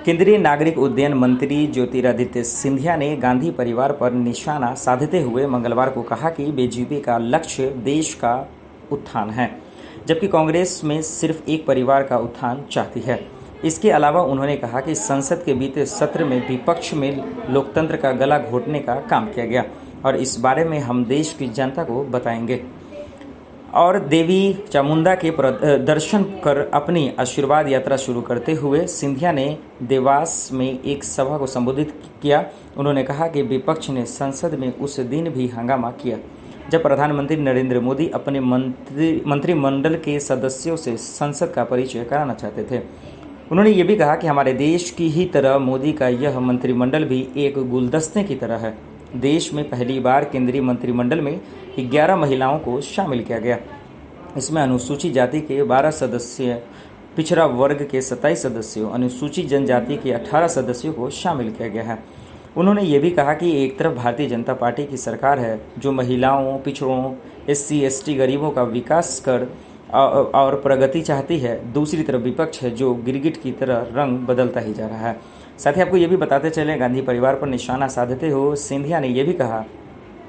केंद्रीय नागरिक उड्डयन मंत्री ज्योतिरादित्य सिंधिया ने गांधी परिवार पर निशाना साधते हुए मंगलवार को कहा कि बीजेपी का लक्ष्य देश का उत्थान है, जबकि कांग्रेस में सिर्फ एक परिवार का उत्थान चाहती है। इसके अलावा उन्होंने कहा कि संसद के बीते सत्र में विपक्ष में लोकतंत्र का गला घोटने का काम किया गया और इस बारे में हम देश की जनता को बताएंगे। और देवी चामुंडा के दर्शन कर अपनी आशीर्वाद यात्रा शुरू करते हुए सिंधिया ने देवास में एक सभा को संबोधित किया। उन्होंने कहा कि विपक्ष ने संसद में उस दिन भी हंगामा किया जब प्रधानमंत्री नरेंद्र मोदी अपने मंत्रिमंडल के सदस्यों से संसद का परिचय कराना चाहते थे। उन्होंने ये भी कहा कि हमारे देश की ही तरह मोदी का यह मंत्रिमंडल भी एक गुलदस्ते की तरह है। देश में पहली बार केंद्रीय मंत्रिमंडल में 11 महिलाओं को शामिल किया गया। इसमें अनुसूचित जाति के 12 सदस्य, पिछड़ा वर्ग के 27 सदस्यों, अनुसूचित जनजाति के 18 सदस्यों को शामिल किया गया है। उन्होंने ये भी कहा कि एक तरफ भारतीय जनता पार्टी की सरकार है जो महिलाओं, पिछड़ों, SC, ST, गरीबों का विकास कर और प्रगति चाहती है, दूसरी तरफ विपक्ष है जो गिरगिट की तरह रंग बदलता ही जा रहा है। साथ ही आपको ये भी बताते चले, गांधी परिवार पर निशाना साधते हुए सिंधिया ने यह भी कहा,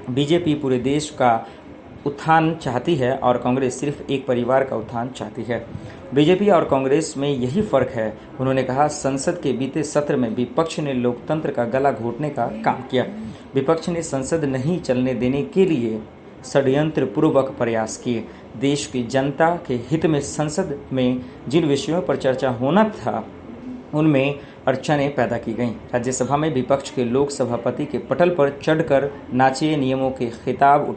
बीजेपी पूरे देश का उत्थान चाहती है और कांग्रेस सिर्फ एक परिवार का उत्थान चाहती है। बीजेपी और कांग्रेस में यही फर्क है। उन्होंने कहा, संसद के बीते सत्र में विपक्ष ने लोकतंत्र का गला घोटने का काम किया। विपक्ष ने संसद नहीं चलने देने के लिए षड्यंत्र पूर्वक प्रयास किए। देश की जनता के हित में संसद में जिन विषयों पर चर्चा होना था उनमें अड़चनें पैदा की गईं। राज्यसभा में विपक्ष के लोक सभापति के पटल पर चढ़कर नाचे, नियमों के किताब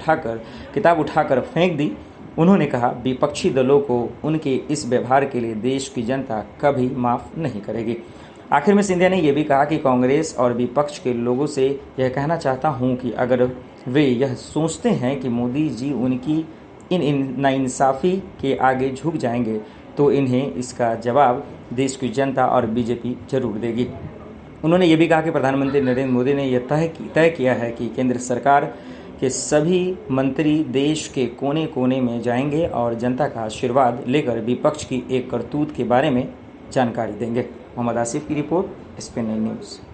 उठाकर फेंक दी। उन्होंने कहा, विपक्षी दलों को उनके इस व्यवहार के लिए देश की जनता कभी माफ़ नहीं करेगी। आखिर में सिंधिया ने यह भी कहा कि कांग्रेस और विपक्ष के लोगों से यह कहना चाहता हूं कि अगर वे यह सोचते हैं कि मोदी जी उनकी इन नाइंसाफ़ी के आगे झुक जाएंगे तो इन्हें इसका जवाब देश की जनता और बीजेपी जरूर देगी। उन्होंने ये भी कहा कि प्रधानमंत्री नरेंद्र मोदी ने यह तय किया है कि केंद्र सरकार के सभी मंत्री देश के कोने कोने में जाएंगे और जनता का आशीर्वाद लेकर विपक्ष की एक करतूत के बारे में जानकारी देंगे। मोहम्मद आसिफ की रिपोर्ट, SPN9 न्यूज़।